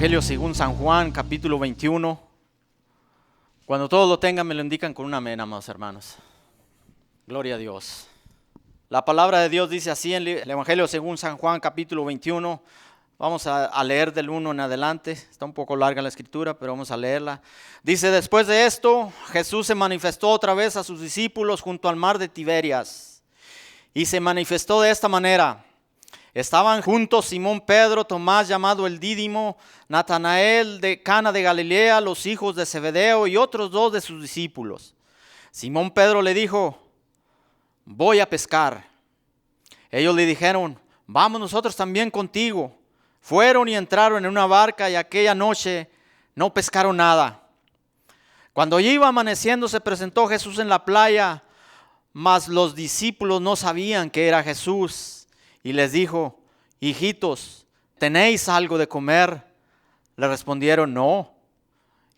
Evangelio según San Juan, capítulo 21. Cuando todos lo tengan, me lo indican con un amén, amados hermanos. Gloria a Dios. La palabra de Dios dice así en el Evangelio según San Juan, capítulo 21. Vamos a leer del 1 en adelante. Está un poco larga la escritura, pero vamos a leerla. Dice: después de esto, Jesús se manifestó otra vez a sus discípulos junto al mar de Tiberias. Y se manifestó de esta manera. Estaban juntos Simón Pedro, Tomás llamado el Dídimo, Natanael de Cana de Galilea, los hijos de Zebedeo y otros dos de sus discípulos. Simón Pedro le dijo: voy a pescar. Ellos le dijeron: vamos nosotros también contigo. Fueron y entraron en una barca y aquella noche no pescaron nada. Cuando ya iba amaneciendo se presentó Jesús en la playa, mas los discípulos no sabían que era Jesús. Y les dijo: hijitos, ¿tenéis algo de comer? Le respondieron: no.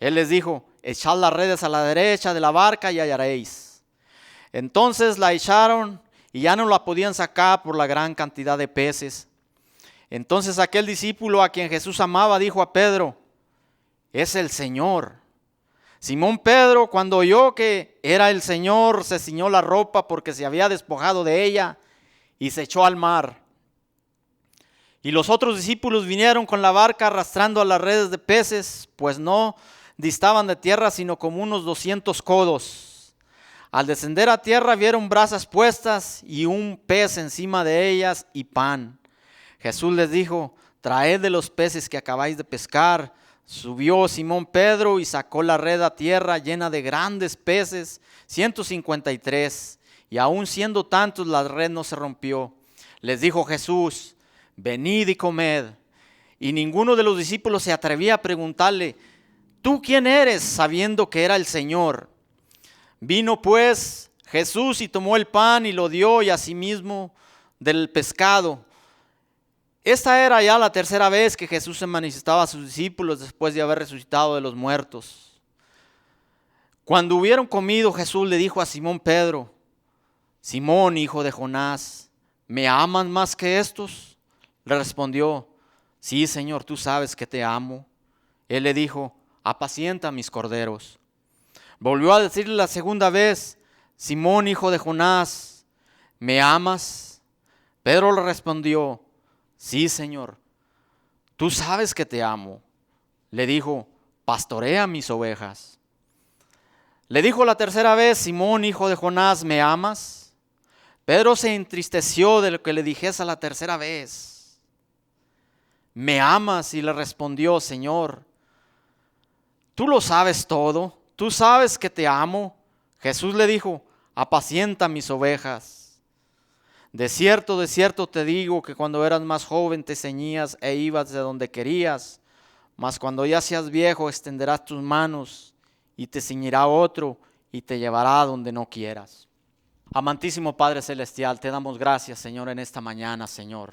Él les dijo: echad las redes a la derecha de la barca y hallaréis. Entonces la echaron y ya no la podían sacar por la gran cantidad de peces. Entonces aquel discípulo a quien Jesús amaba dijo a Pedro: es el Señor. Simón Pedro, cuando oyó que era el Señor, se ciñó la ropa porque se había despojado de ella y se echó al mar. Y los otros discípulos vinieron con la barca arrastrando a las redes de peces, pues no distaban de tierra sino como unos 200 codos. Al descender a tierra vieron brasas puestas y un pez encima de ellas y pan. Jesús les dijo: traed de los peces que acabáis de pescar. Subió Simón Pedro y sacó la red a tierra llena de grandes peces, 153. Y aun siendo tantos, la red no se rompió. Les dijo Jesús: venid y comed. Y ninguno de los discípulos se atrevía a preguntarle: ¿tú quién eres?, sabiendo que era el Señor. Vino pues Jesús y tomó el pan y lo dio, y asimismo del pescado. Esta era ya la tercera vez que Jesús se manifestaba a sus discípulos después de haber resucitado de los muertos. Cuando hubieron comido, Jesús le dijo a Simón Pedro: Simón, hijo de Jonás, ¿me amas más que estos? Le respondió: sí, Señor, tú sabes que te amo. Él le dijo: apacienta mis corderos. Volvió a decirle la segunda vez: Simón, hijo de Jonás, ¿me amas? Pedro le respondió: sí, Señor, tú sabes que te amo. Le dijo: pastorea mis ovejas. Le dijo la tercera vez: Simón, hijo de Jonás, ¿me amas? Pedro se entristeció de lo que le dijese la tercera vez. ¿Me amas? Y le respondió: Señor, tú lo sabes todo, tú sabes que te amo. Jesús le dijo: apacienta mis ovejas. De cierto te digo que cuando eras más joven te ceñías e ibas de donde querías, mas cuando ya seas viejo extenderás tus manos y te ceñirá otro y te llevará a donde no quieras. Amantísimo Padre Celestial, te damos gracias, Señor, en esta mañana, Señor,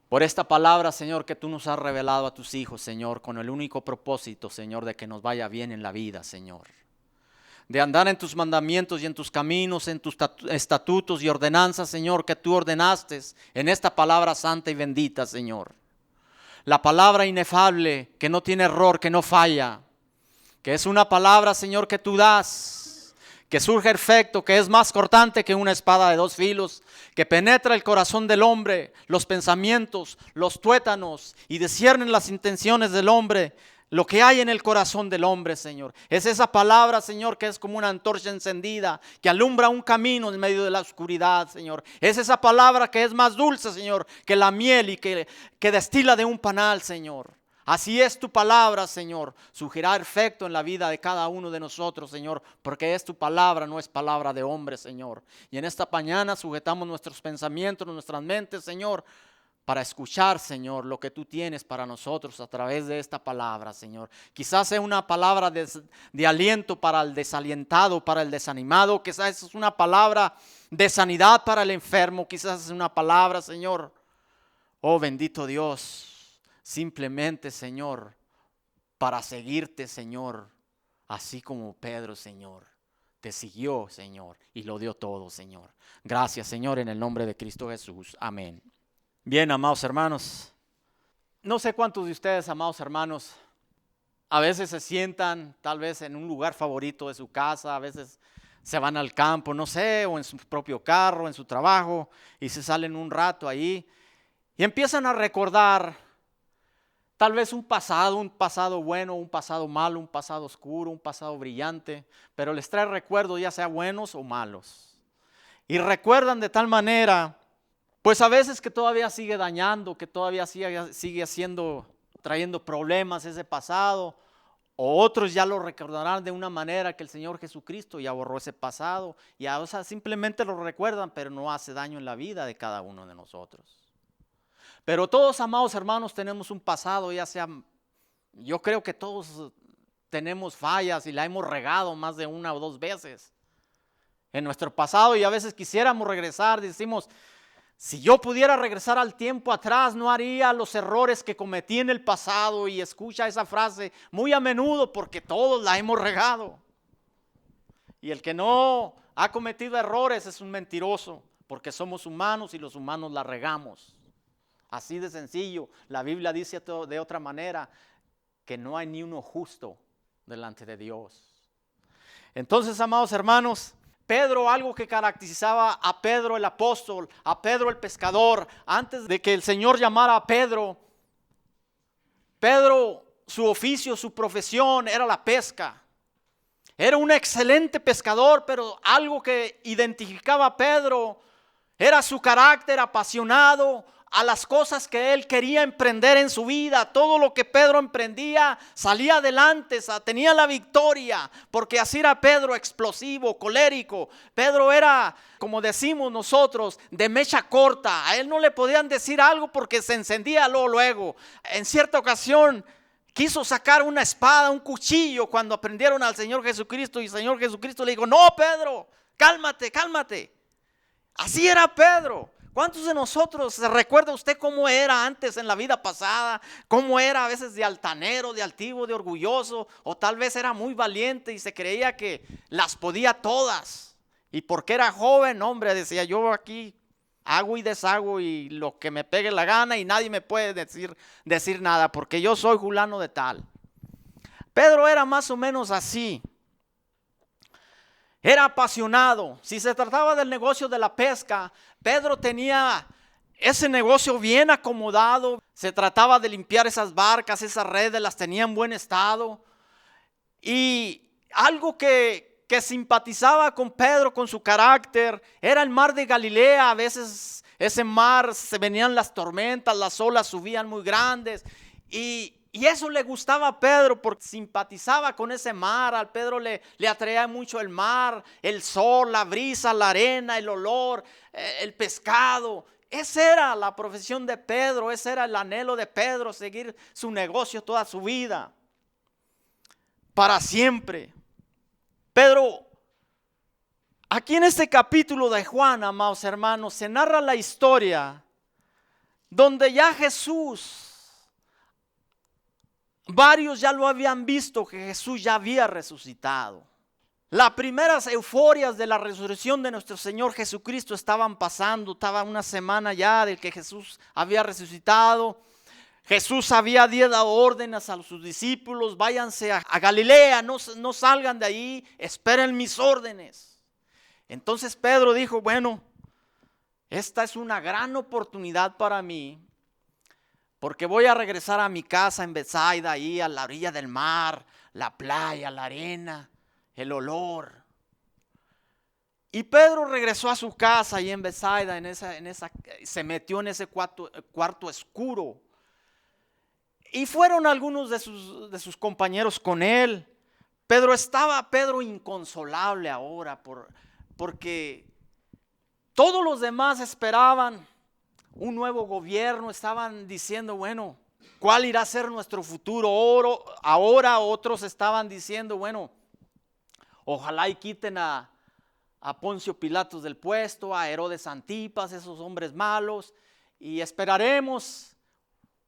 por esta palabra, Señor, que tú nos has revelado a tus hijos, Señor, con el único propósito, Señor, de que nos vaya bien en la vida, Señor, de andar en tus mandamientos y en tus caminos, en tus estatutos y ordenanzas, Señor, que tú ordenaste en esta palabra santa y bendita, Señor. La palabra inefable, que no tiene error, que no falla, que es una palabra, Señor, que tú das, que surge efecto, que es más cortante que una espada de dos filos, que penetra el corazón del hombre, los pensamientos, los tuétanos, y disciernen las intenciones del hombre, lo que hay en el corazón del hombre, Señor. Es esa palabra, Señor, que es como una antorcha encendida, que alumbra un camino en medio de la oscuridad, Señor. Es esa palabra que es más dulce, Señor, que la miel y que destila de un panal, Señor. Así es tu palabra, Señor, surgirá efecto en la vida de cada uno de nosotros, Señor, porque es tu palabra, no es palabra de hombre, Señor. Y en esta mañana sujetamos nuestros pensamientos, nuestras mentes, Señor, para escuchar, Señor, lo que tú tienes para nosotros a través de esta palabra, Señor. Quizás sea una palabra de aliento para el desalientado, para el desanimado. Quizás es una palabra de sanidad para el enfermo. Quizás es una palabra, Señor, oh bendito Dios, simplemente, Señor, para seguirte, Señor, así como Pedro, Señor, te siguió, Señor, y lo dio todo, Señor. Gracias, Señor, en el nombre de Cristo Jesús. Amén. Bien, amados hermanos, No sé cuántos de ustedes, amados hermanos, a veces se sientan tal vez en un lugar favorito de su casa, a veces se van al campo, no sé, o en su propio carro, en su trabajo, y se salen un rato ahí y empiezan a recordar tal vez un pasado bueno, un pasado malo, un pasado oscuro, un pasado brillante, pero les trae recuerdos ya sea buenos o malos. Y recuerdan de tal manera, pues a veces que todavía sigue dañando, que todavía sigue trayendo problemas ese pasado, o otros ya lo recordarán de una manera que el Señor Jesucristo ya borró ese pasado, y o sea, simplemente lo recuerdan, pero no hace daño en la vida de cada uno de nosotros. Pero todos, amados hermanos, tenemos un pasado, ya sea, yo creo que todos tenemos fallas y la hemos regado más de una o dos veces en nuestro pasado, y a veces quisiéramos regresar, decimos, si yo pudiera regresar al tiempo atrás, no haría los errores que cometí en el pasado. Y escucha esa frase muy a menudo porque todos la hemos regado. Y el que no ha cometido errores es un mentiroso, porque somos humanos y los humanos la regamos. Así de sencillo. La Biblia dice de otra manera que no hay ni uno justo delante de Dios. Entonces, amados hermanos, Pedro, algo que caracterizaba a Pedro el apóstol, a Pedro el pescador, antes de que el Señor llamara a Pedro, su oficio, su profesión era la pesca. Era un excelente pescador, pero algo que identificaba a Pedro era su carácter apasionado a las cosas que él quería emprender en su vida. Todo lo que Pedro emprendía salía adelante, tenía la victoria, porque así era Pedro, explosivo, colérico. Pedro era, como decimos nosotros, de mecha corta. A él no le podían decir algo porque se encendía luego. En cierta ocasión quiso sacar una espada, un cuchillo, cuando aprendieron al Señor Jesucristo, y el Señor Jesucristo le dijo: no, Pedro, cálmate, cálmate. Así era Pedro. ¿Cuántos de nosotros se recuerda usted cómo era antes en la vida pasada? ¿Cómo era a veces de altanero, de altivo, de orgulloso? O tal vez era muy valiente y se creía que las podía todas. Y porque era joven, hombre, decía: yo aquí hago y deshago y lo que me pegue la gana, y nadie me puede decir nada porque yo soy fulano de tal. Pedro era más o menos así. Era apasionado. Si se trataba del negocio de la pesca, Pedro tenía ese negocio bien acomodado. Se trataba de limpiar esas barcas, esas redes, las tenía en buen estado. Y algo que simpatizaba con Pedro, con su carácter, era el mar de Galilea. A veces ese mar se venían las tormentas, las olas subían muy grandes, y eso le gustaba a Pedro porque simpatizaba con ese mar. Al Pedro le atraía mucho el mar, el sol, la brisa, la arena, el olor, el pescado. Esa era la profesión de Pedro, ese era el anhelo de Pedro, seguir su negocio toda su vida, para siempre. Pedro, aquí en este capítulo de Juan, amados hermanos, se narra la historia donde ya Jesús, varios ya lo habían visto, que Jesús ya había resucitado. Las primeras euforias de la resurrección de nuestro Señor Jesucristo estaban pasando. Estaba una semana ya de que Jesús había resucitado. Jesús había dado órdenes a sus discípulos: váyanse a Galilea, no salgan de ahí, esperen mis órdenes. Entonces Pedro dijo: bueno, esta es una gran oportunidad para mí, porque voy a regresar a mi casa en Betsaida, ahí a la orilla del mar, la playa, la arena, el olor. Y Pedro regresó a su casa ahí en Betsaida, se metió en ese cuarto oscuro. Y fueron algunos de sus compañeros con él. Pedro inconsolable ahora, porque todos los demás esperaban un nuevo gobierno. Estaban diciendo: bueno, ¿cuál irá a ser nuestro futuro? Ahora otros estaban diciendo: bueno, ojalá y quiten a Poncio Pilatos del puesto, a Herodes Antipas, esos hombres malos, y esperaremos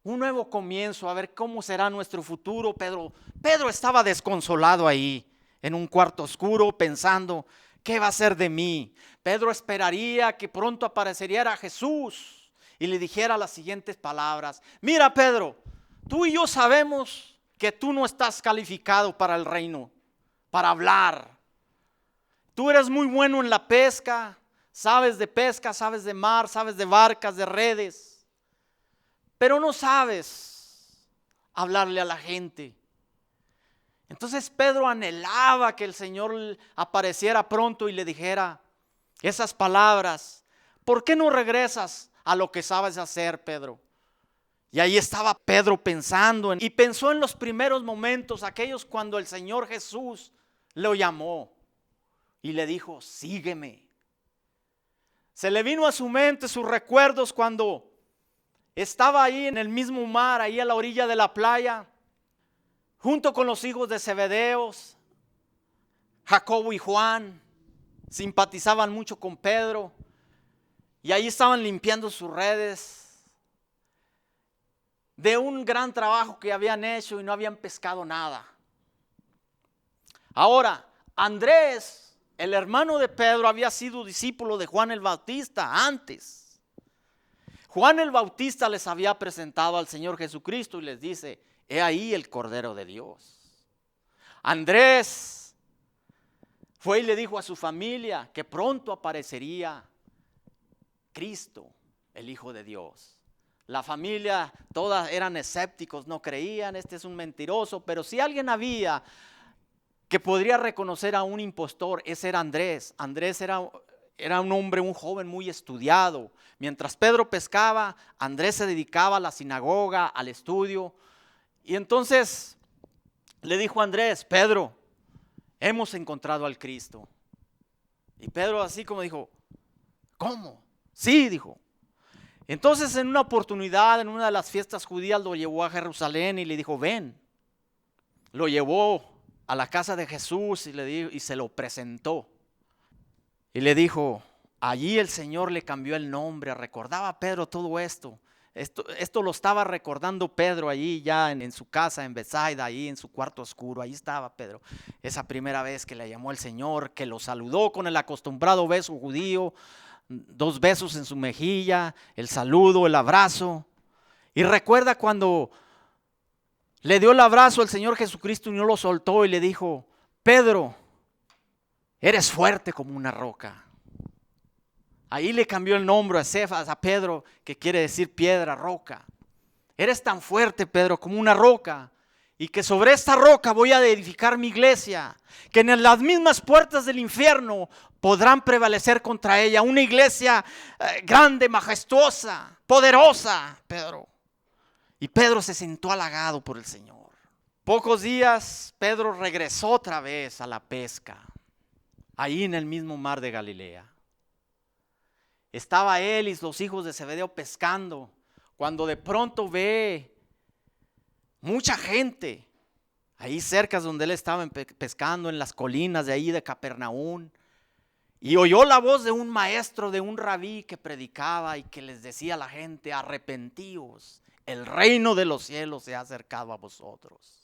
un nuevo comienzo, a ver cómo será nuestro futuro. Pedro estaba desconsolado ahí en un cuarto oscuro, pensando: ¿qué va a ser de mí? Pedro esperaría que pronto aparecería Jesús y le dijera las siguientes palabras: mira, Pedro, tú y yo sabemos que tú no estás calificado para el reino, para hablar. Tú eres muy bueno en la pesca, sabes de pesca, sabes de mar, sabes de barcas, de redes, pero no sabes hablarle a la gente. Entonces Pedro anhelaba que el Señor apareciera pronto y le dijera esas palabras: ¿por qué no regresas a lo que sabes hacer, Pedro? Y ahí estaba Pedro pensando, y pensó en los primeros momentos, aquellos cuando el Señor Jesús lo llamó y le dijo: sígueme. Se le vino a su mente sus recuerdos cuando estaba ahí en el mismo mar, ahí a la orilla de la playa, junto con los hijos de Zebedeos, Jacobo y Juan. Simpatizaban mucho con Pedro y ahí estaban limpiando sus redes de un gran trabajo que habían hecho y no habían pescado nada. Ahora, Andrés, el hermano de Pedro, había sido discípulo de Juan el Bautista antes. Juan el Bautista les había presentado al Señor Jesucristo y les dice: he ahí el Cordero de Dios. Andrés fue y le dijo a su familia que pronto aparecería Cristo, el Hijo de Dios. La familia, todas eran escépticos, no creían: este es un mentiroso. Pero si alguien había que podría reconocer a un impostor, ese era Andrés. Andrés era un hombre, un joven muy estudiado. Mientras Pedro pescaba, Andrés se dedicaba a la sinagoga, al estudio. Y entonces le dijo a Andrés: Pedro, hemos encontrado al Cristo. Y Pedro así como dijo: ¿cómo? Sí, dijo. Entonces en una oportunidad, en una de las fiestas judías, lo llevó a Jerusalén y le dijo: ven. Lo llevó a la casa de Jesús y se lo presentó. Y le dijo: allí el Señor le cambió el nombre. Recordaba a Pedro todo esto. Esto lo estaba recordando Pedro allí ya en su casa en Betsaida, ahí en su cuarto oscuro. Ahí estaba Pedro, esa primera vez que le llamó el Señor, que lo saludó con el acostumbrado beso judío, 2 besos en su mejilla, el saludo, el abrazo. Y recuerda cuando le dio el abrazo al Señor Jesucristo y no lo soltó y le dijo: Pedro, eres fuerte como una roca. Ahí le cambió el nombre a Cefas, a Pedro, que quiere decir piedra, roca. Eres tan fuerte, Pedro, como una roca, y que sobre esta roca voy a edificar mi iglesia, que en las mismas puertas del infierno podrán prevalecer contra ella. Una iglesia grande, majestuosa, poderosa, Pedro. Y Pedro se sintió halagado por el Señor. Pocos días, Pedro regresó otra vez a la pesca, ahí en el mismo mar de Galilea. Estaba él y los hijos de Zebedeo pescando, cuando de pronto ve mucha gente ahí cerca donde él estaba pescando, en las colinas de ahí de Capernaum, y oyó la voz de un maestro, de un rabí que predicaba y que les decía a la gente: arrepentíos, el reino de los cielos se ha acercado a vosotros.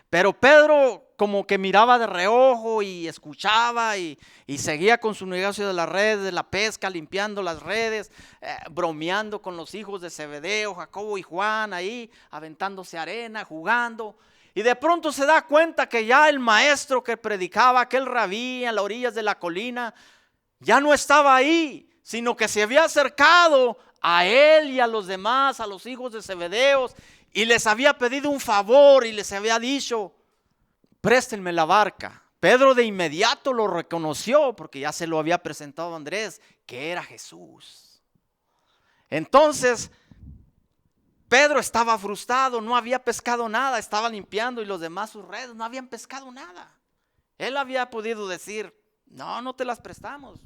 Pero Pedro como que miraba de reojo y escuchaba y seguía con su negocio de las redes, de la pesca, limpiando las redes, bromeando con los hijos de Zebedeo, Jacobo y Juan, ahí aventándose arena, jugando. Y de pronto se da cuenta que ya el maestro que predicaba, aquel rabí en las orillas de la colina, ya no estaba ahí, sino que se había acercado a él y a los demás, a los hijos de Zebedeos, y les había pedido un favor y les había dicho: préstenme la barca. Pedro de inmediato lo reconoció porque ya se lo había presentado a Andrés, que era Jesús. Entonces Pedro estaba frustrado, no había pescado nada, estaba limpiando y los demás sus redes no habían pescado nada. Él había podido decir: no te las prestamos.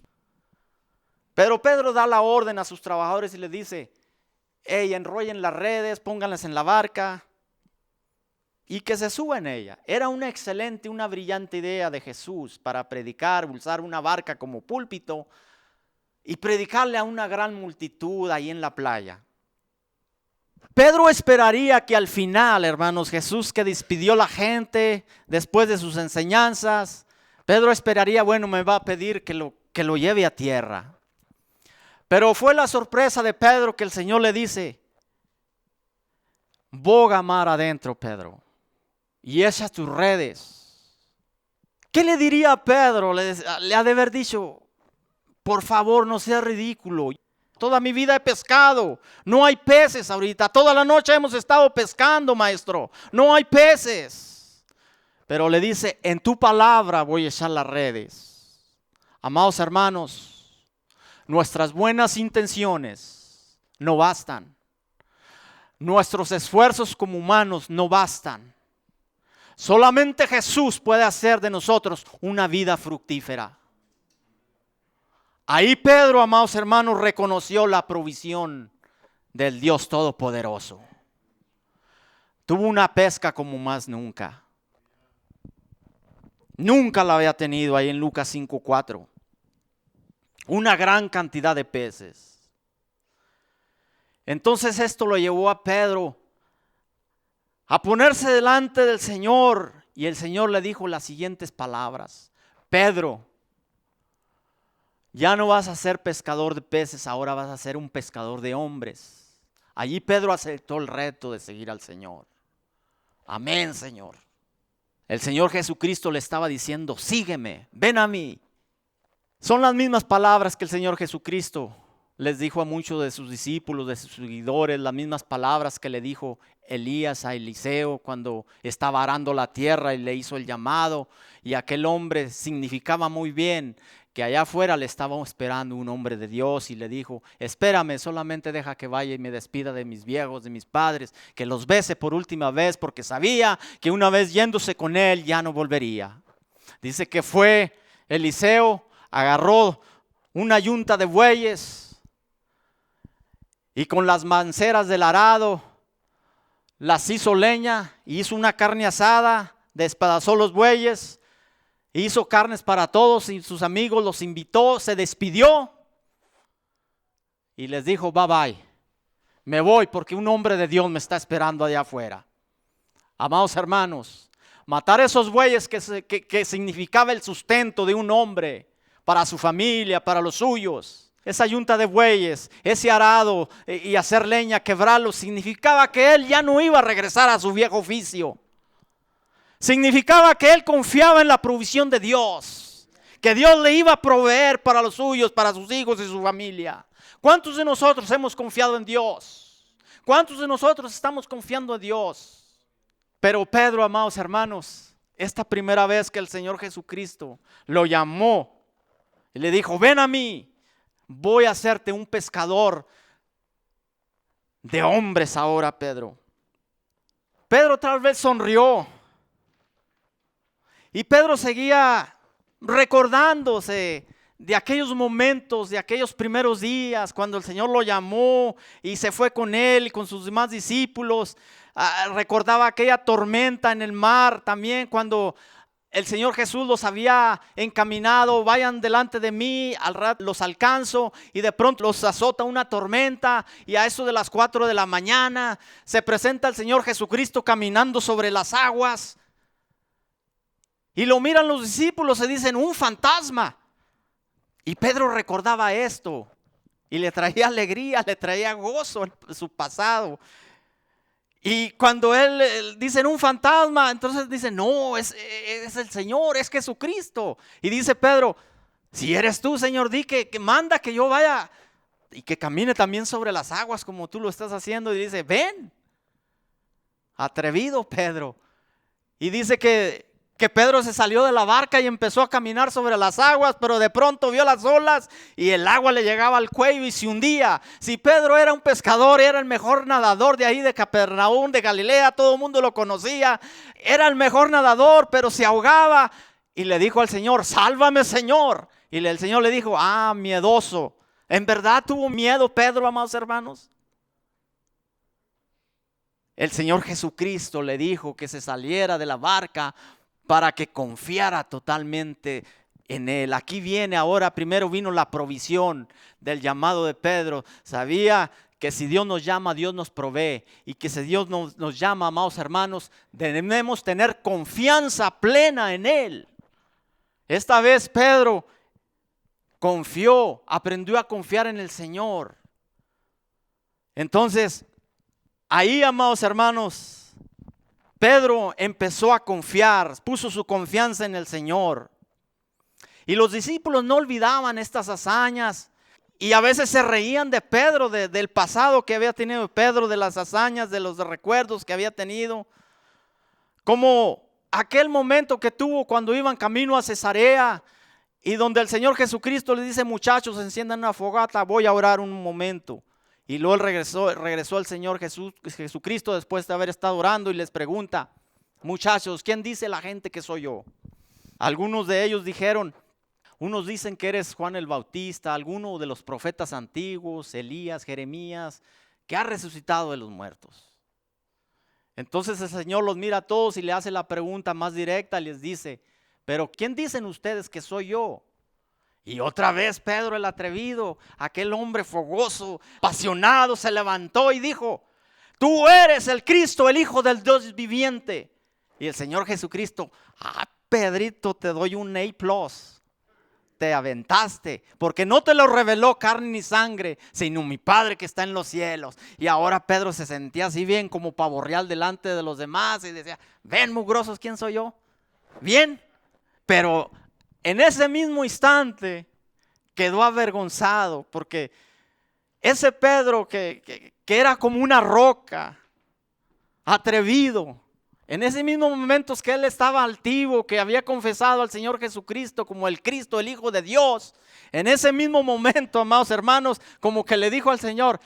Pero Pedro da la orden a sus trabajadores y les dice: hey, enrollen las redes, pónganlas en la barca y que se suba en ella. Era una excelente, una brillante idea de Jesús para predicar, usar una barca como púlpito y predicarle a una gran multitud ahí en la playa. Pedro esperaría que al final, hermanos, Jesús, que despidió a la gente después de sus enseñanzas, Pedro esperaría: bueno, me va a pedir que lo lleve a tierra. Pero fue la sorpresa de Pedro que el Señor le dice: boga mar adentro, Pedro, y echa tus redes. ¿Qué le diría a Pedro? Le ha de haber dicho: por favor, no seas ridículo. Toda mi vida he pescado. No hay peces ahorita. Toda la noche hemos estado pescando, maestro. No hay peces. Pero le dice: en tu palabra voy a echar las redes. Amados hermanos, nuestras buenas intenciones no bastan. Nuestros esfuerzos como humanos no bastan. Solamente Jesús puede hacer de nosotros una vida fructífera. Ahí Pedro, amados hermanos, reconoció la provisión del Dios Todopoderoso. Tuvo una pesca como más nunca. Nunca la había tenido ahí en Lucas 5:4. Una gran cantidad de peces. Entonces esto lo llevó a Pedro a ponerse delante del Señor. Y el Señor le dijo las siguientes palabras: Pedro, ya no vas a ser pescador de peces, ahora vas a ser un pescador de hombres. Allí Pedro aceptó el reto de seguir al Señor. Amén, Señor. El Señor Jesucristo le estaba diciendo: sígueme, ven a mí. Son las mismas palabras que el Señor Jesucristo les dijo a muchos de sus discípulos, de sus seguidores, las mismas palabras que le dijo Elías a Eliseo cuando estaba arando la tierra y le hizo el llamado. Y aquel hombre significaba muy bien que allá afuera le estaba esperando un hombre de Dios, y le dijo: espérame, solamente deja que vaya y me despida de mis viejos, de mis padres, que los bese por última vez, porque sabía que una vez yéndose con él ya no volvería. Dice que fue Eliseo, agarró una yunta de bueyes y con las manceras del arado las hizo leña, hizo una carne asada, despedazó los bueyes, hizo carnes para todos y sus amigos, los invitó, se despidió y les dijo: bye bye, me voy porque un hombre de Dios me está esperando allá afuera. Amados hermanos, matar esos bueyes que significaba el sustento de un hombre para su familia, para los suyos. Esa yunta de bueyes, ese arado y hacer leña, quebrarlo, significaba que él ya no iba a regresar a su viejo oficio. Significaba que él confiaba en la provisión de Dios, que Dios le iba a proveer para los suyos, para sus hijos y su familia. ¿Cuántos de nosotros hemos confiado en Dios? ¿Cuántos de nosotros estamos confiando en Dios? Pero Pedro, amados hermanos, esta primera vez que el Señor Jesucristo lo llamó y le dijo: ven a mí, voy a hacerte un pescador de hombres ahora, Pedro. Pedro tal vez sonrió. Y Pedro seguía recordándose de aquellos momentos, de aquellos primeros días, cuando el Señor lo llamó y se fue con él y con sus demás discípulos. Recordaba aquella tormenta en el mar también, cuando el Señor Jesús los había encaminado: vayan delante de mí, al rato los alcanzo. Y de pronto los azota una tormenta, y a eso de las 4 de la mañana se presenta el Señor Jesucristo caminando sobre las aguas. Y lo miran los discípulos y dicen: un fantasma. Y Pedro recordaba esto y le traía alegría, le traía gozo en su pasado. Y cuando él dicen un fantasma, entonces dicen: no, es el Señor, es Jesucristo. Y dice Pedro: si eres tú, Señor, di que manda que yo vaya y que camine también sobre las aguas como tú lo estás haciendo. Y dice: ven. Atrevido Pedro. Y dice que Pedro se salió de la barca y empezó a caminar sobre las aguas, pero de pronto vio las olas y el agua le llegaba al cuello y se hundía. Si Pedro era un pescador, era el mejor nadador de ahí de Capernaum, de Galilea, todo el mundo lo conocía, era el mejor nadador, pero se ahogaba. Y le dijo al Señor: sálvame, Señor. Y el Señor le dijo: miedoso. ¿En verdad tuvo miedo Pedro, amados hermanos? El Señor Jesucristo le dijo que se saliera de la barca para que confiara totalmente en Él. Aquí viene ahora, primero vino la provisión del llamado de Pedro. Sabía que si Dios nos llama, Dios nos provee. Y que si Dios nos llama, amados hermanos, debemos tener confianza plena en Él. Esta vez Pedro confió, aprendió a confiar en el Señor. Entonces, ahí, amados hermanos, Pedro empezó a confiar, puso su confianza en el Señor. Y los discípulos no olvidaban estas hazañas y a veces se reían de Pedro, del pasado que había tenido Pedro, de las hazañas, de los recuerdos que había tenido. Como aquel momento que tuvo cuando iban camino a Cesarea y donde el Señor Jesucristo le dice: muchachos, enciendan una fogata, voy a orar un momento. Y luego regresó el Señor Jesucristo después de haber estado orando y les pregunta: muchachos, ¿quién dice la gente que soy yo? Algunos de ellos dijeron: unos dicen que eres Juan el Bautista, alguno de los profetas antiguos, Elías, Jeremías, que ha resucitado de los muertos. Entonces el Señor los mira a todos y le hace la pregunta más directa, les dice: pero ¿quién dicen ustedes que soy yo? Y otra vez Pedro el atrevido, aquel hombre fogoso, apasionado, se levantó y dijo: tú eres el Cristo, el Hijo del Dios viviente. Y el Señor Jesucristo: Pedrito, te doy un A+. Te aventaste, porque no te lo reveló carne ni sangre, sino mi Padre que está en los cielos. Y ahora Pedro se sentía así bien como pavo real delante de los demás y decía: ven, mugrosos, ¿quién soy yo? Bien, pero en ese mismo instante quedó avergonzado, porque ese Pedro que era como una roca, atrevido, en ese mismo momento que él estaba altivo, que había confesado al Señor Jesucristo como el Cristo, el Hijo de Dios, en ese mismo momento, amados hermanos, como que le dijo al Señor,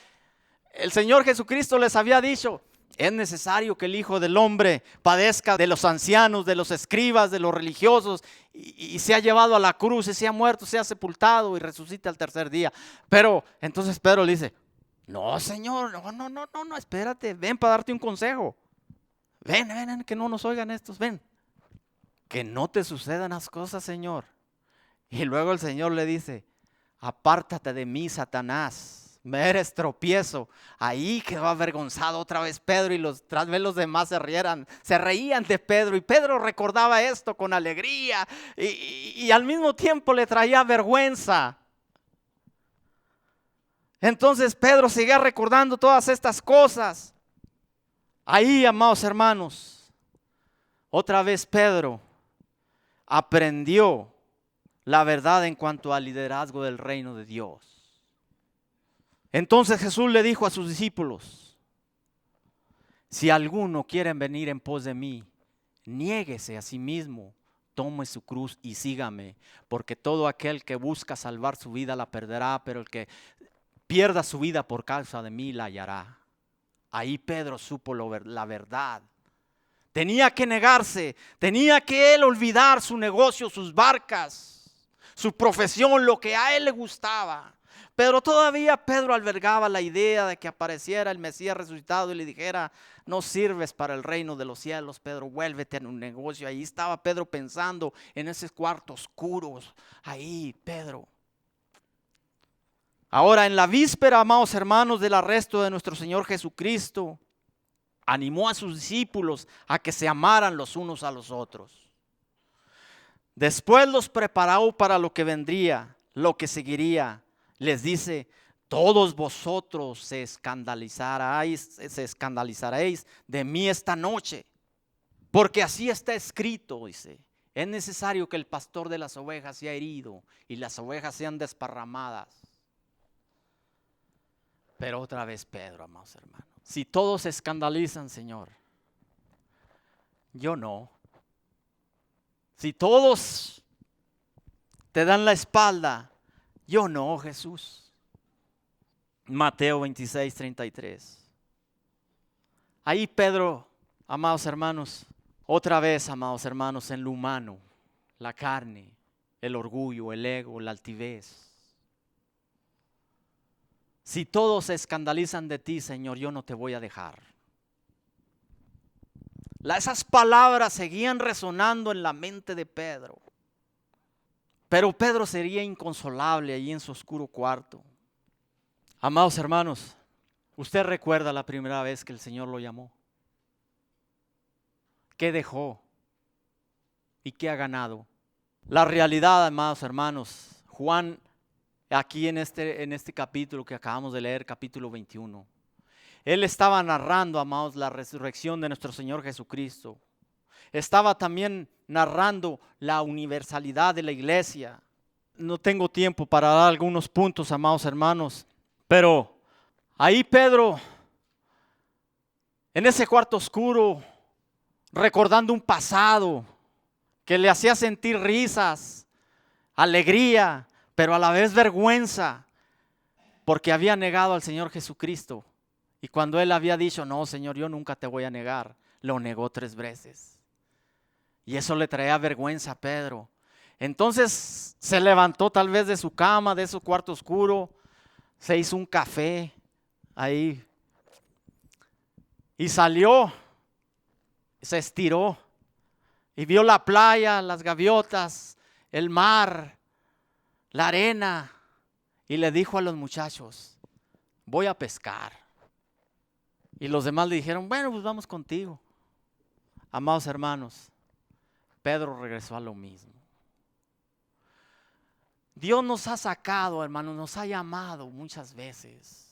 el Señor Jesucristo les había dicho: es necesario que el Hijo del Hombre padezca de los ancianos, de los escribas, de los religiosos, y sea llevado a la cruz, y sea muerto, sea sepultado y resucite al tercer día. Pero entonces Pedro le dice: no, Señor, no, espérate, ven para darte un consejo. Ven, que no nos oigan estos, ven. Que no te sucedan las cosas, Señor. Y luego el Señor le dice: apártate de mí, Satanás, me eres tropiezo. Ahí quedó avergonzado otra vez Pedro, y tras ver los demás se reían de Pedro. Y Pedro recordaba esto con alegría y al mismo tiempo le traía vergüenza. Entonces Pedro seguía recordando todas estas cosas. Ahí, amados hermanos, otra vez Pedro aprendió la verdad en cuanto al liderazgo del reino de Dios. Entonces Jesús le dijo a sus discípulos: si alguno quiere venir en pos de mí, niéguese a sí mismo, tome su cruz y sígame, porque todo aquel que busca salvar su vida la perderá, pero el que pierda su vida por causa de mí la hallará. Ahí Pedro supo la verdad. Tenía que negarse, tenía que él olvidar su negocio, sus barcas, su profesión, lo que a él le gustaba. Pero todavía Pedro albergaba la idea de que apareciera el Mesías resucitado y le dijera: no sirves para el reino de los cielos, Pedro, vuélvete a un negocio. Ahí estaba Pedro pensando en ese cuarto oscuro. Ahí Pedro. Ahora, en la víspera, amados hermanos, del arresto de nuestro Señor Jesucristo, animó a sus discípulos a que se amaran los unos a los otros. Después los preparó para lo que vendría, lo que seguiría. Les dice: todos vosotros se escandalizaréis de mí esta noche, porque así está escrito, dice: es necesario que el pastor de las ovejas sea herido y las ovejas sean desparramadas. Pero otra vez Pedro, amados hermanos: si todos se escandalizan, Señor, yo no. Si todos te dan la espalda, yo no, Jesús. Mateo 26:33. Ahí Pedro, amados hermanos, otra vez, amados hermanos, en lo humano, la carne, el orgullo, el ego, la altivez. Si todos se escandalizan de ti, Señor, yo no te voy a dejar. Esas palabras seguían resonando en la mente de Pedro. Pero Pedro sería inconsolable allí en su oscuro cuarto. Amados hermanos, ¿usted recuerda la primera vez que el Señor lo llamó? ¿Qué dejó? ¿Y qué ha ganado? La realidad, amados hermanos, Juan aquí en este capítulo que acabamos de leer, capítulo 21. Él estaba narrando, amados, la resurrección de nuestro Señor Jesucristo. Estaba también narrando la universalidad de la iglesia. No tengo tiempo para dar algunos puntos, amados hermanos, pero ahí Pedro, en ese cuarto oscuro, recordando un pasado que le hacía sentir risas, alegría, pero a la vez vergüenza, porque había negado al Señor Jesucristo. Y cuando él había dicho, no, Señor, yo nunca te voy a negar, lo negó 3 veces. Y eso le traía vergüenza a Pedro. Entonces se levantó tal vez de su cama, de su cuarto oscuro, se hizo un café ahí y salió, se estiró y vio la playa, las gaviotas, el mar, la arena, y le dijo a los muchachos, voy a pescar. Y los demás le dijeron, bueno, pues vamos contigo. Amados hermanos, Pedro regresó a lo mismo. Dios nos ha sacado, hermanos, nos ha llamado muchas veces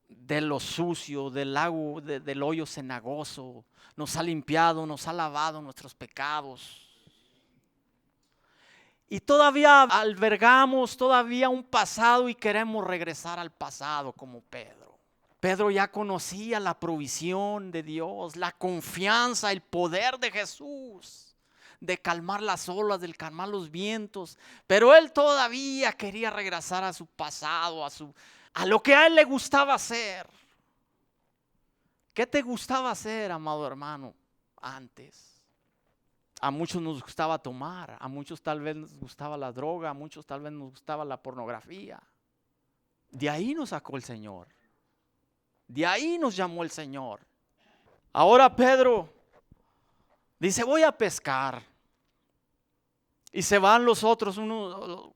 de lo sucio, del lago, del hoyo cenagoso. Nos ha limpiado, nos ha lavado nuestros pecados. Y todavía albergamos todavía un pasado y queremos regresar al pasado como Pedro. Pedro ya conocía la provisión de Dios, la confianza, el poder de Jesús, de calmar las olas, de calmar los vientos. Pero él todavía quería regresar a su pasado, a lo que a él le gustaba hacer. ¿Qué te gustaba hacer, amado hermano, antes? A muchos nos gustaba tomar, a muchos tal vez nos gustaba la droga, a muchos tal vez nos gustaba la pornografía. De ahí nos sacó el Señor. De ahí nos llamó el Señor. Ahora Pedro dice, voy a pescar. Y se van los otros,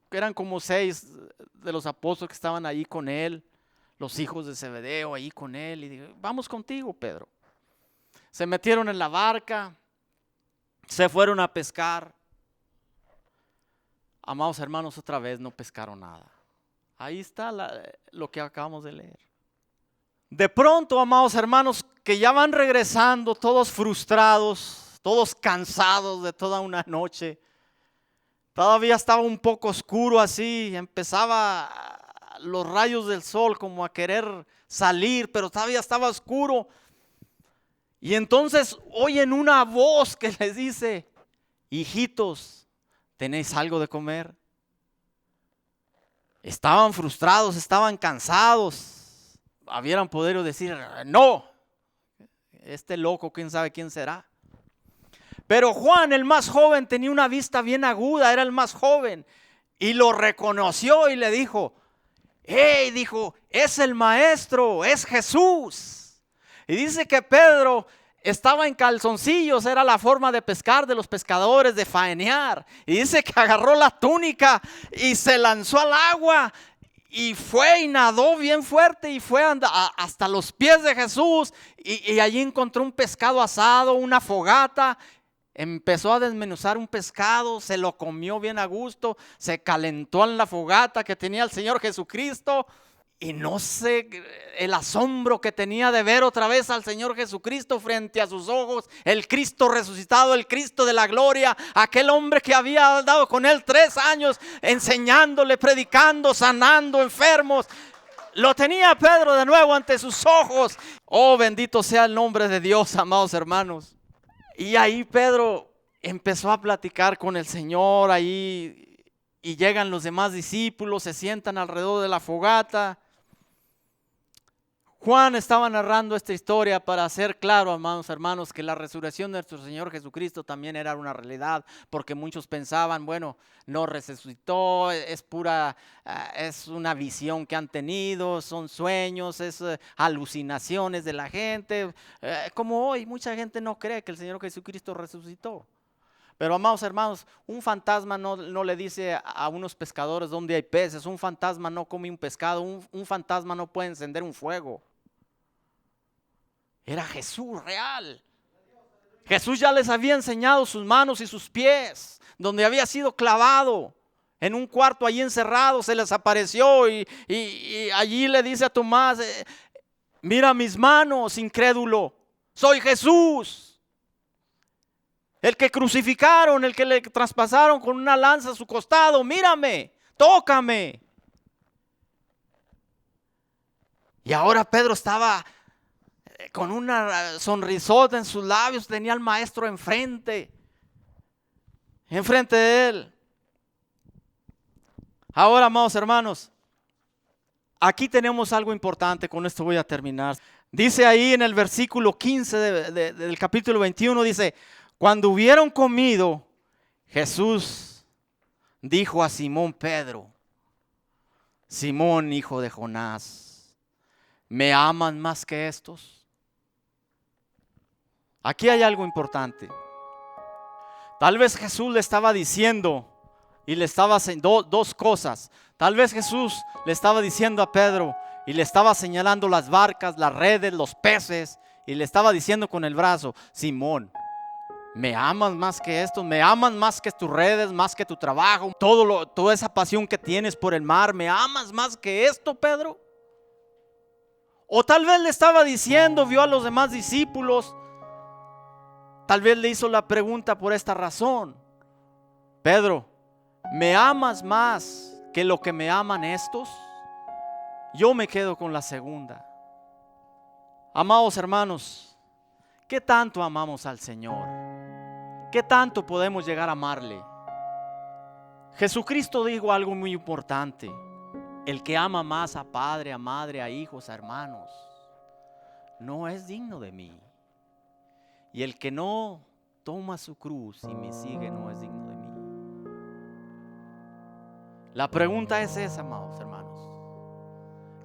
que eran como 6 de los apóstoles que estaban ahí con él, los hijos de Zebedeo ahí con él. Y digo, vamos contigo, Pedro. Se metieron en la barca, se fueron a pescar. Amados hermanos, otra vez no pescaron nada. Ahí está lo que acabamos de leer. De pronto, amados hermanos, que ya van regresando todos frustrados, todos cansados de toda una noche. Todavía estaba un poco oscuro así, empezaba los rayos del sol como a querer salir, pero todavía estaba oscuro. Y entonces oyen una voz que les dice, hijitos, ¿tenéis algo de comer? Estaban frustrados, estaban cansados. Habían podido decir, no, este loco, quién sabe quién será. Pero Juan, el más joven, tenía una vista bien aguda, era el más joven. Y lo reconoció y le dijo, hey, dijo, es el maestro, es Jesús. Y dice que Pedro estaba en calzoncillos, era la forma de pescar de los pescadores, de faenear. Y dice que agarró la túnica y se lanzó al agua. Y fue y nadó bien fuerte y fue hasta los pies de Jesús. Y allí encontró un pescado asado, una fogata. Empezó a desmenuzar un pescado, se lo comió bien a gusto, se calentó en la fogata que tenía el Señor Jesucristo. Y no sé el asombro que tenía de ver otra vez al Señor Jesucristo frente a sus ojos, el Cristo resucitado, el Cristo de la gloria, aquel hombre que había dado con él 3 años enseñándole, predicando, sanando enfermos. Lo tenía Pedro de nuevo ante sus ojos. Oh, bendito sea el nombre de Dios, amados hermanos. Y ahí Pedro empezó a platicar con el Señor ahí, y llegan los demás discípulos, se sientan alrededor de la fogata. Juan estaba narrando esta historia para hacer claro, amados hermanos, que la resurrección de nuestro Señor Jesucristo también era una realidad, porque muchos pensaban, bueno, no resucitó, es una visión que han tenido, son sueños, es alucinaciones de la gente. Como hoy, mucha gente no cree que el Señor Jesucristo resucitó. Pero, amados hermanos, un fantasma no le dice a unos pescadores dónde hay peces. Un fantasma no come un pescado. Un fantasma no puede encender un fuego. Era Jesús real. Jesús ya les había enseñado sus manos y sus pies, donde había sido clavado. en un cuarto allí encerrado, se les apareció y allí le dice a Tomás, mira mis manos, incrédulo, soy Jesús, el que crucificaron, el que le traspasaron con una lanza a su costado, mírame, tócame. Y ahora Pedro estaba con una sonrisota en sus labios, tenía al maestro enfrente de él. Ahora, amados hermanos, aquí tenemos algo importante, con esto voy a terminar. Dice ahí en el versículo 15 del capítulo 21, dice, cuando hubieron comido, Jesús dijo a Simón Pedro, Simón, hijo de Jonás, ¿me aman más que estos? Aquí hay algo importante. Tal vez Jesús le estaba diciendo y le estaba haciendo dos cosas. Tal vez Jesús le estaba diciendo a Pedro y le estaba señalando las barcas, las redes, los peces, y le estaba diciendo con el brazo, Simón, ¿me amas más que esto? ¿Me amas más que tus redes, más que tu trabajo? Toda esa pasión que tienes por el mar, ¿me amas más que esto, Pedro? O tal vez le estaba diciendo, vio a los demás discípulos, tal vez le hizo la pregunta por esta razón, Pedro, ¿me amas más que lo que me aman estos? Yo me quedo con la segunda. Amados hermanos, ¿qué tanto amamos al Señor? ¿Qué tanto podemos llegar a amarle? Jesucristo dijo algo muy importante. El que ama más a padre, a madre, a hijos, a hermanos, no es digno de mí. Y el que no toma su cruz y me sigue no es digno de mí. La pregunta es esa, amados hermanos.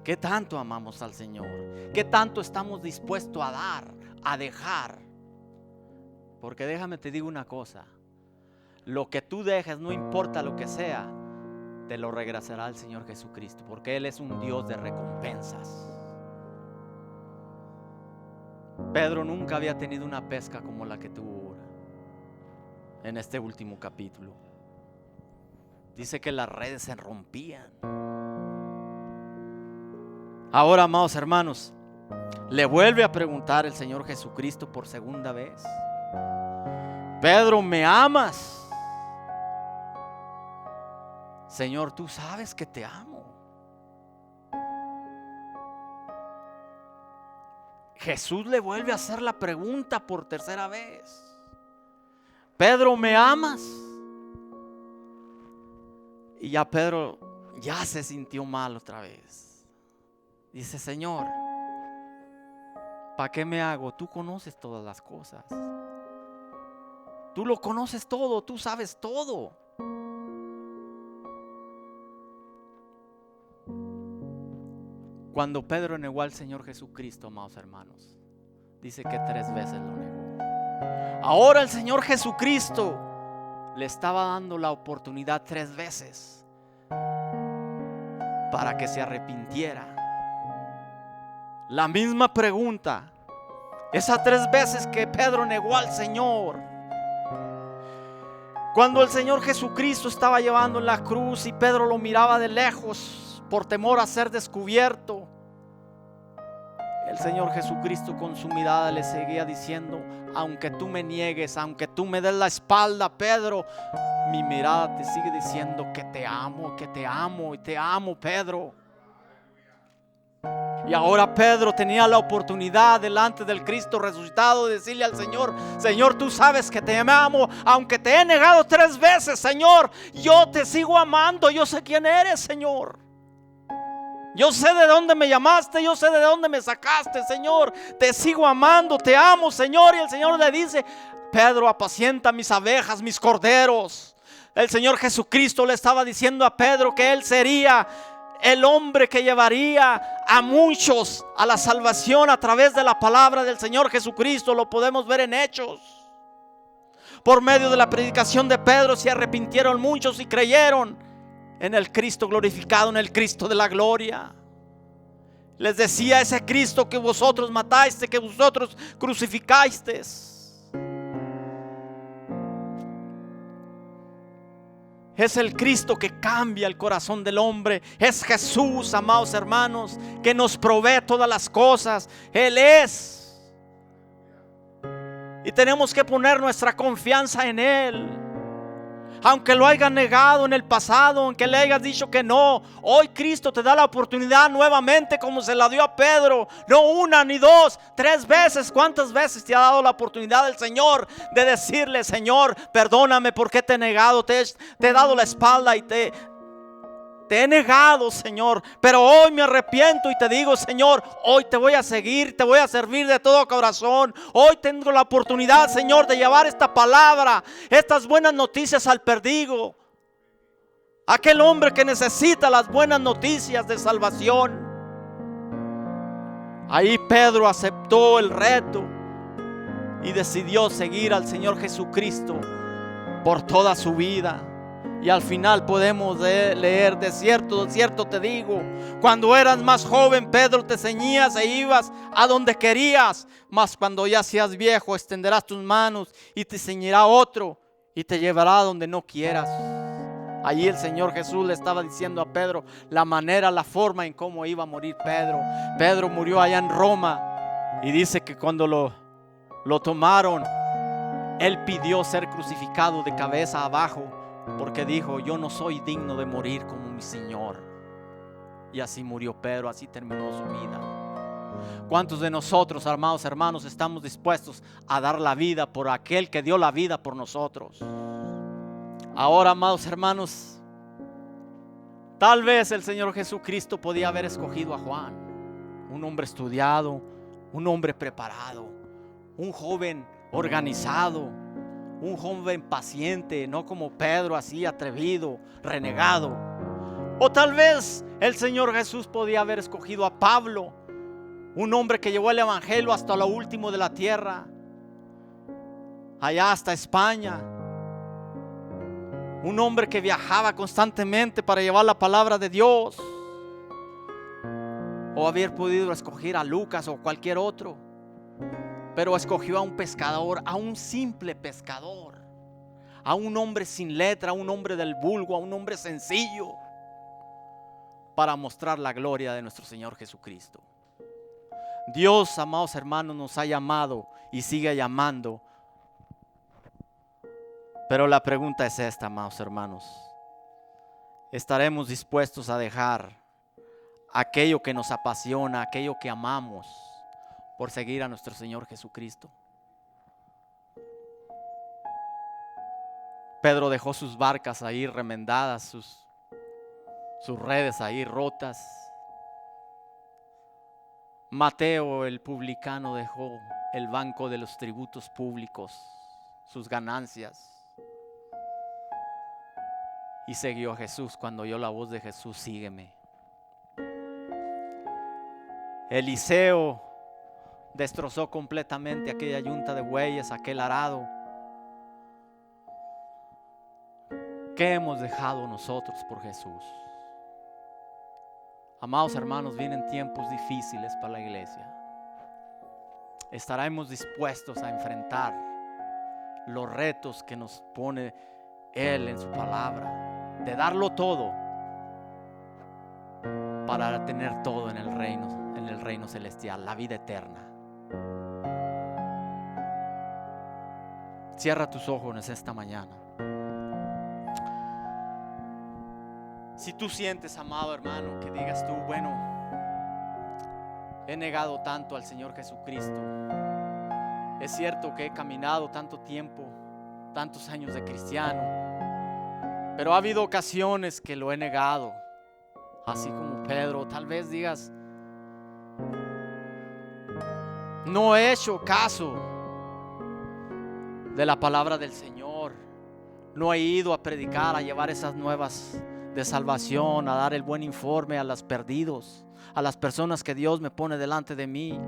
¿Qué tanto amamos al Señor? ¿Qué tanto estamos dispuestos a dar, a dejar? Porque déjame te digo una cosa. Lo que tú dejes, no importa lo que sea, te lo regresará el Señor Jesucristo. Porque Él es un Dios de recompensas. Pedro nunca había tenido una pesca como la que tuvo ahora, en este último capítulo. Dice que las redes se rompían. Ahora, amados hermanos, le vuelve a preguntar el Señor Jesucristo por segunda vez, Pedro, ¿me amas? Señor, tú sabes que te amo. Jesús le vuelve a hacer la pregunta por tercera vez, Pedro, ¿me amas? Y ya Pedro ya se sintió mal otra vez. Dice, Señor, ¿para qué me hago? Tú conoces todas las cosas. Tú lo conoces todo, tú sabes todo. Cuando Pedro negó al Señor Jesucristo, amados hermanos, dice que 3 veces lo negó. Ahora el Señor Jesucristo le estaba dando la oportunidad 3 veces para que se arrepintiera. La misma pregunta, esas 3 veces que Pedro negó al Señor. Cuando el Señor Jesucristo estaba llevando en la cruz y Pedro lo miraba de lejos por temor a ser descubierto, el Señor Jesucristo con su mirada le seguía diciendo, aunque tú me niegues, aunque tú me des la espalda, Pedro, mi mirada te sigue diciendo que te amo y te amo, Pedro. Y ahora Pedro tenía la oportunidad delante del Cristo resucitado de decirle al Señor, Señor, tú sabes que te amo, aunque te he negado 3 veces, Señor, yo te sigo amando, yo sé quién eres, Señor. Yo sé de dónde me llamaste, yo sé de dónde me sacaste, Señor. Te sigo amando, te amo, Señor. Y el Señor le dice, Pedro, apacienta mis abejas, mis corderos. El Señor Jesucristo le estaba diciendo a Pedro que él sería el hombre que llevaría a muchos a la salvación a través de la palabra del Señor Jesucristo. Lo podemos ver en Hechos. Por medio de la predicación de Pedro se arrepintieron muchos y creyeron en el Cristo glorificado, en el Cristo de la gloria. Les decía, ese Cristo que vosotros mataste, que vosotros crucificaste. Es el Cristo que cambia el corazón del hombre. Es Jesús, amados hermanos, que nos provee todas las cosas. Él es. Y tenemos que poner nuestra confianza en Él. Aunque lo hayas negado en el pasado, aunque le hayas dicho que no, hoy Cristo te da la oportunidad nuevamente, como se la dio a Pedro. No una ni dos, 3 veces. ¿Cuántas veces te ha dado la oportunidad el Señor de decirle: Señor, perdóname porque te he negado, te he dado la espalda y te he negado, Señor? Pero hoy me arrepiento y te digo: Señor, hoy te voy a seguir, te voy a servir de todo corazón. Hoy tengo la oportunidad, Señor, de llevar esta palabra, estas buenas noticias al perdido, aquel hombre que necesita las buenas noticias de salvación. Ahí Pedro aceptó el reto y decidió seguir al Señor Jesucristo por toda su vida. Y al final podemos leer: de cierto te digo, cuando eras más joven, Pedro, te ceñías e ibas a donde querías, mas cuando ya seas viejo, extenderás tus manos y te ceñirá otro y te llevará a donde no quieras. Allí el Señor Jesús le estaba diciendo a Pedro la manera, la forma en cómo iba a morir Pedro. Pedro murió allá en Roma, y dice que cuando lo tomaron, él pidió ser crucificado de cabeza abajo, porque dijo: yo no soy digno de morir como mi Señor. Y así murió Pedro, así terminó su vida. ¿Cuántos de nosotros, amados hermanos, estamos dispuestos a dar la vida por aquel que dio la vida por nosotros? Ahora, amados hermanos, tal vez el Señor Jesucristo podía haber escogido a Juan, un hombre estudiado, un hombre preparado, un joven organizado, un joven paciente, no como Pedro, así atrevido, renegado. O tal vez el Señor Jesús podía haber escogido a Pablo, un hombre que llevó el evangelio hasta lo último de la tierra, allá hasta España. Un hombre que viajaba constantemente para llevar la palabra de Dios. O haber podido escoger a Lucas o cualquier otro. Pero escogió a un pescador, a un simple pescador, a un hombre sin letra, a un hombre del vulgo, a un hombre sencillo, para mostrar la gloria de nuestro Señor Jesucristo. Dios, amados hermanos, nos ha llamado y sigue llamando. Pero la pregunta es esta, amados hermanos: ¿estaremos dispuestos a dejar aquello que nos apasiona, aquello que amamos, por seguir a nuestro Señor Jesucristo? Pedro dejó sus barcas ahí remendadas, sus redes ahí rotas. Mateo, el publicano, dejó el banco de los tributos públicos, sus ganancias, y siguió a Jesús. Cuando oyó la voz de Jesús: sígueme. Eliseo destrozó completamente aquella yunta de bueyes, aquel arado. ¿Qué hemos dejado nosotros por Jesús? Amados hermanos, vienen tiempos difíciles para la iglesia. ¿Estaremos dispuestos a enfrentar los retos que nos pone Él en su palabra, de darlo todo para tener todo en el reino celestial, la vida eterna? Cierra tus ojos esta mañana. Si tú sientes, amado hermano, que digas tú: bueno, he negado tanto al Señor Jesucristo. Es cierto que he caminado tanto tiempo, tantos años de cristiano, pero ha habido ocasiones que lo he negado, así como Pedro. Tal vez digas: no he hecho caso de la palabra del Señor, no he ido a predicar, a llevar esas nuevas de salvación, a dar el buen informe a los perdidos, a las personas que Dios me pone delante de mí.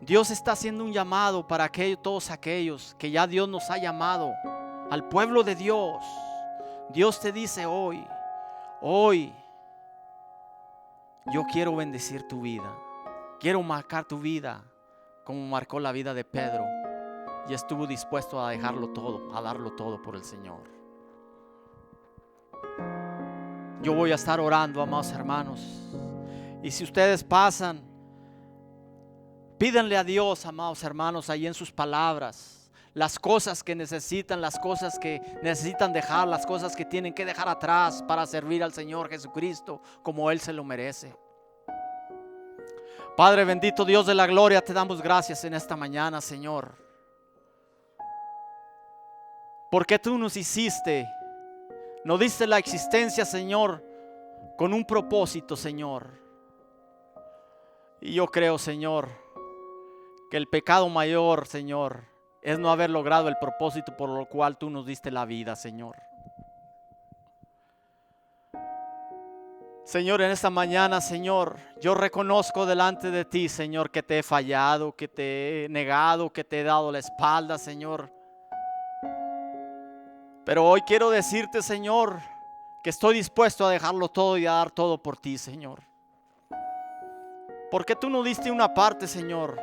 Dios está haciendo un llamado para todos aquellos que ya Dios nos ha llamado, al pueblo de Dios. Dios te dice hoy: yo quiero bendecir tu vida, quiero marcar tu vida como marcó la vida de Pedro, y estuvo dispuesto a dejarlo todo, a darlo todo por el Señor. Yo voy a estar orando, amados hermanos. Y si ustedes pasan, pídanle a Dios, amados hermanos, ahí en sus palabras, las cosas que necesitan, las cosas que necesitan dejar, las cosas que tienen que dejar atrás para servir al Señor Jesucristo como Él se lo merece. Padre bendito, Dios de la gloria, te damos gracias en esta mañana, Señor, porque tú nos hiciste, nos diste la existencia, Señor, con un propósito, Señor. Y yo creo, Señor, que el pecado mayor, Señor, es no haber logrado el propósito por lo cual tú nos diste la vida, Señor. Señor, en esta mañana, Señor, yo reconozco delante de ti, Señor, que te he fallado, que te he negado, que te he dado la espalda, Señor. Pero hoy quiero decirte, Señor, que estoy dispuesto a dejarlo todo y a dar todo por ti, Señor. Porque tú no diste una parte, Señor.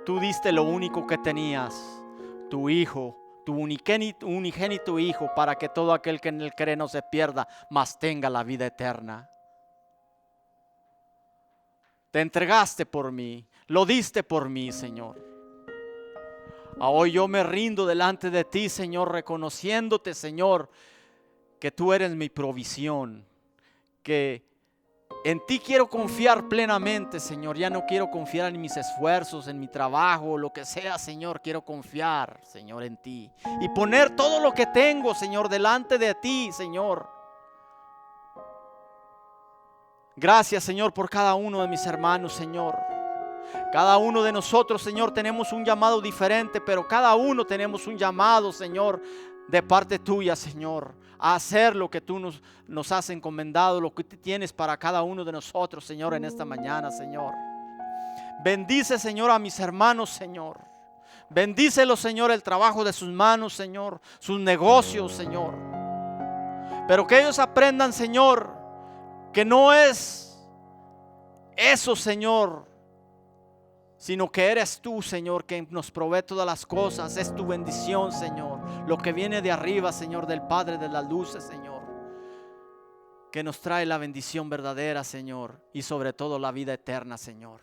Tú diste lo único que tenías, tu Hijo, tu unigénito Hijo, para que todo aquel que en él cree no se pierda, mas tenga la vida eterna. Te entregaste por mí, lo diste por mí, Señor. Hoy yo me rindo delante de ti, Señor, reconociéndote, Señor, que tú eres mi provisión, que en ti quiero confiar plenamente, Señor. Ya no quiero confiar en mis esfuerzos, en mi trabajo, lo que sea, Señor. Quiero confiar, Señor, en ti. Y poner todo lo que tengo, Señor, delante de ti, Señor. Gracias, Señor, por cada uno de mis hermanos, Señor. Cada uno de nosotros, Señor, tenemos un llamado diferente, pero cada uno tenemos un llamado, Señor, de parte tuya, Señor, a hacer lo que tú nos has encomendado, lo que tú tienes para cada uno de nosotros, Señor, en esta mañana, Señor. Bendice, Señor, a mis hermanos, Señor. Bendícelos, Señor, el trabajo de sus manos, Señor, sus negocios, Señor. Pero que ellos aprendan, Señor, que no es eso, Señor, sino que eres tú, Señor, que nos provee todas las cosas. Es tu bendición, Señor, lo que viene de arriba, Señor, del Padre de las luces, Señor, que nos trae la bendición verdadera, Señor, y sobre todo la vida eterna, Señor.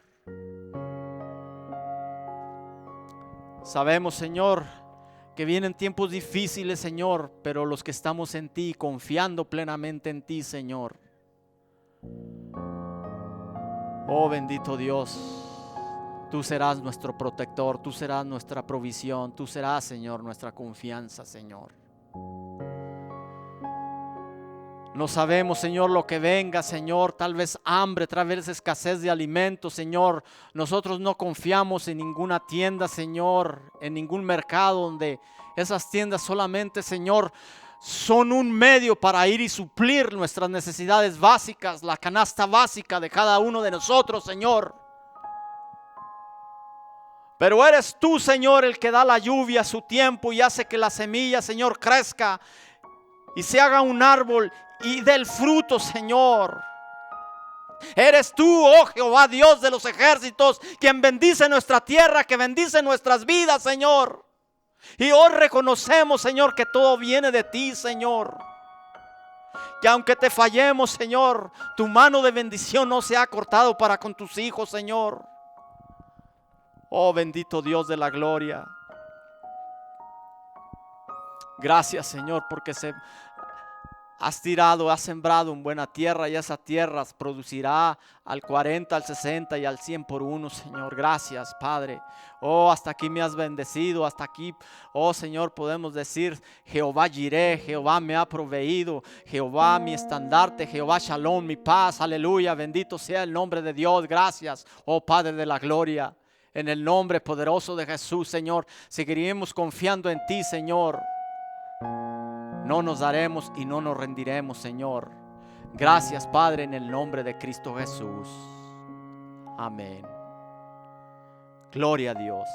Sabemos, Señor, que vienen tiempos difíciles, Señor, pero los que estamos en ti, confiando plenamente en ti, Señor. Oh, bendito Dios. Tú serás nuestro protector, tú serás nuestra provisión, tú serás, Señor, nuestra confianza, Señor. No sabemos, Señor, lo que venga, Señor, tal vez hambre, tal vez escasez de alimentos, Señor. Nosotros no confiamos en ninguna tienda, Señor, en ningún mercado donde esas tiendas solamente, Señor, son un medio para ir y suplir nuestras necesidades básicas, la canasta básica de cada uno de nosotros, Señor. Pero eres tú, Señor, el que da la lluvia a su tiempo y hace que la semilla, Señor, crezca y se haga un árbol y dé el fruto, Señor. Eres tú, oh Jehová, Dios de los ejércitos, quien bendice nuestra tierra, que bendice nuestras vidas, Señor. Y hoy reconocemos, Señor, que todo viene de ti, Señor. Que aunque te fallemos, Señor, tu mano de bendición no se ha cortado para con tus hijos, Señor. Oh, bendito Dios de la gloria. Gracias, Señor, porque has tirado, has sembrado en buena tierra y esa tierra producirá al 40, al 60 y al 100 por uno, Señor. Gracias, Padre. Oh, hasta aquí me has bendecido, hasta aquí, oh Señor, podemos decir: Jehová Jireh, Jehová me ha proveído, Jehová mi estandarte, Jehová Shalom, mi paz, aleluya, bendito sea el nombre de Dios. Gracias, oh Padre de la gloria. En el nombre poderoso de Jesús, Señor, seguiremos confiando en ti, Señor. No nos daremos y no nos rendiremos, Señor. Gracias, Padre, en el nombre de Cristo Jesús. Amén. Gloria a Dios.